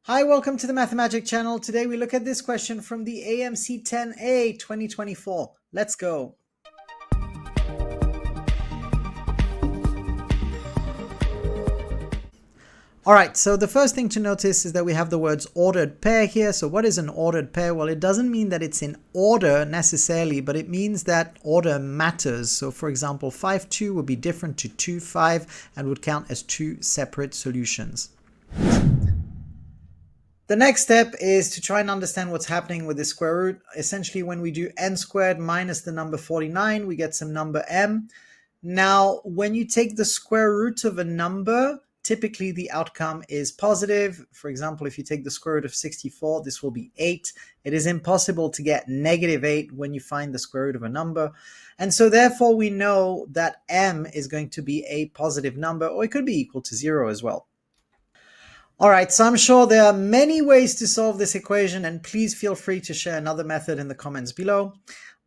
Hi, welcome to the Mathemagic channel. Today we look at this question from the AMC 10A 2024. Let's go. All right, so the first thing to notice is that we have the words ordered pair here. So what is an ordered pair? Well, it doesn't mean that it's in order necessarily, but it means that order matters. So for example, 5, 2 would be different to 2, 5 and would count as two separate solutions. The next step is to try and understand what's happening with the square root. Essentially, when we do n squared minus the number 49, we get some number m. Now, when you take the square root of a number, typically the outcome is positive. For example, if you take the square root of 64, this will be 8. It is impossible to get negative 8 when you find the square root of a number. And so therefore, we know that m is going to be a positive number, or it could be equal to 0 as well. All right, so I'm sure there are many ways to solve this equation, and please feel free to share another method in the comments below.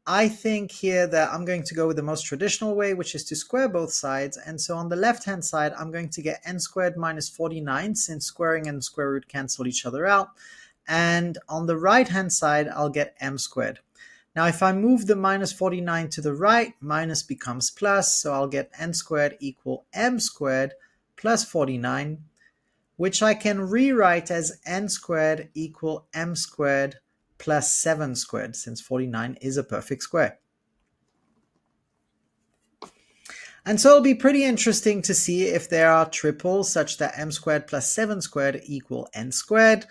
I think here that I'm going to go with the most traditional way, which is to square both sides. And so on the left-hand side, I'm going to get n squared minus 49, since squaring and square root cancel each other out. And on the right-hand side, I'll get m squared. Now, if I move the minus 49 to the right, minus becomes plus, so I'll get n squared equal m squared plus 49, which I can rewrite as n squared equal m squared plus 7 squared, since 49 is a perfect square. And so it'll be pretty interesting to see if there are triples such that m squared plus 7 squared equal n squared.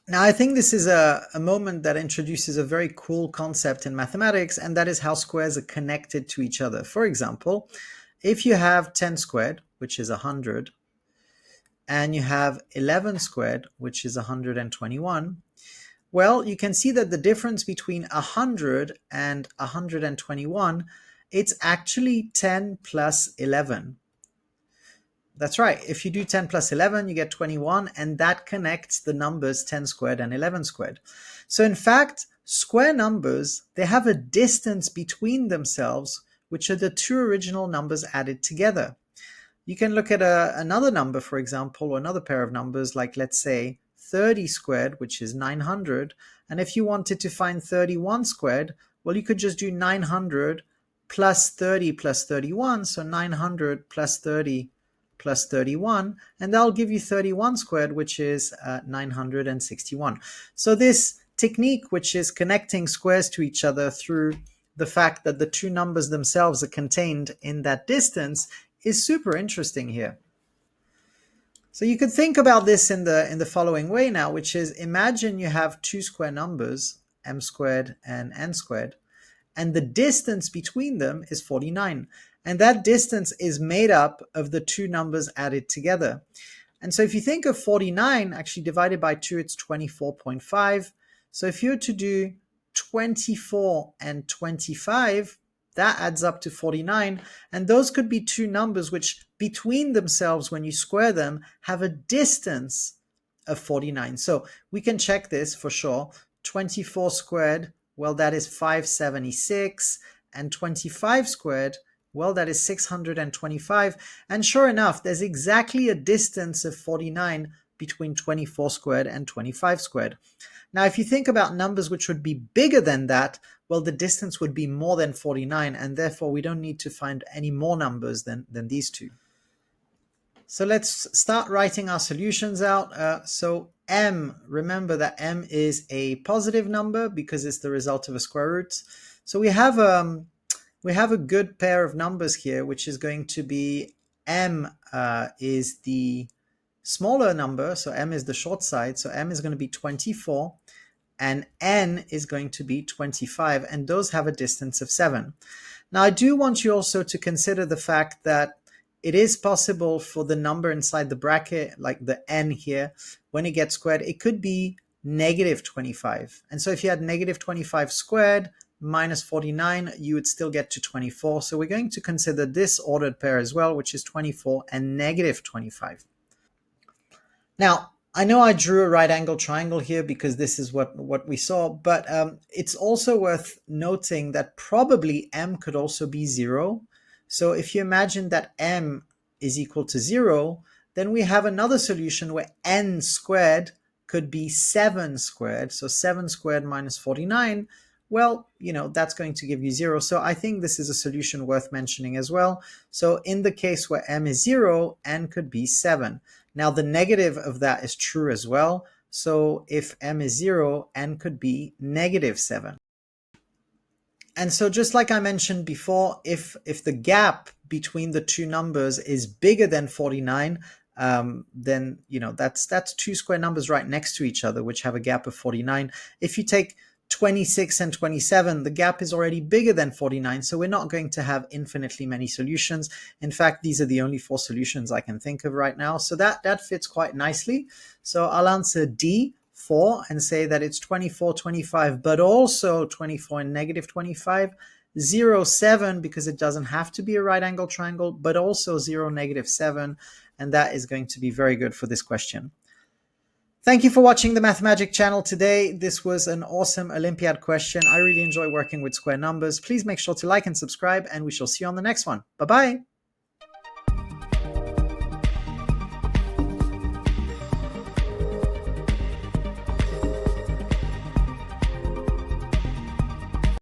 Now, I think this is a moment that introduces a very cool concept in mathematics, and that is how squares are connected to each other. For example, if you have 10 squared, which is 100, and you have 11 squared, which is 121, well, you can see that the difference between 100 and 121, it's actually 10 plus 11. That's right. If you do 10 plus 11, you get 21, and that connects the numbers 10 squared and 11 squared. So in fact, square numbers, they have a distance between themselves, which are the two original numbers added together. You can look at another number, for example, or another pair of numbers, like let's say 30 squared, which is 900. And if you wanted to find 31 squared, well, you could just do 900 plus 30 plus 31. So 900 plus 30 plus 31, and that'll give you 31 squared, which is 961. So this technique, which is connecting squares to each other through the fact that the two numbers themselves are contained in that distance, is super interesting here. So you could think about this in the following way now, which is, imagine you have two square numbers, m squared and n squared, and the distance between them is 49. And that distance is made up of the two numbers added together. And so if you think of 49, actually divided by 2, it's 24.5. So if you were to do 24 and 25, that adds up to 49, and those could be two numbers which between themselves, when you square them, have a distance of 49. So we can check this for sure. 24 squared, well, that is 576, and 25 squared, well, that is 625. And sure enough, there's exactly a distance of 49 between 24 squared and 25 squared. Now, if you think about numbers which would be bigger than that, well, the distance would be more than 49, and therefore we don't need to find any more numbers than these two. So let's start writing our solutions out. So m, remember that m is a positive number because it's the result of a square root. So we have a good pair of numbers here, which is going to be m is the smaller number, so m is the short side, so m is going to be 24, and n is going to be 25, and those have a distance of 7. Now, I do want you also to consider the fact that it is possible for the number inside the bracket, like the n here, when it gets squared, it could be negative 25. And so if you had negative 25 squared minus 49, you would still get to 24. So we're going to consider this ordered pair as well, which is 24 and negative 25. Now, I know I drew a right angle triangle here because this is what we saw, but it's also worth noting that probably m could also be 0. So if you imagine that m is equal to 0, then we have another solution where n squared could be 7 squared. So 7 squared minus 49, well, that's going to give you 0. So I think this is a solution worth mentioning as well. So in the case where m is 0, n could be 7. Now the negative of that is true as well. So if m is 0, n could be negative 7. And so just like I mentioned before, if the gap between the two numbers is bigger than 49, then that's two square numbers right next to each other, which have a gap of 49. If you take 26 and 27, the gap is already bigger than 49, so we're not going to have infinitely many solutions. In fact, these are the only 4 solutions I can think of right now, so that fits quite nicely. So I'll answer D, 4, and say that it's 24, 25, but also 24 and negative 25, 0, 7, because it doesn't have to be a right angle triangle, but also 0, negative 7, and that is going to be very good for this question. Thank you for watching the Math Magic channel today. This was an awesome Olympiad question. I really enjoy working with square numbers. Please make sure to like and subscribe, and we shall see you on the next one. Bye-bye.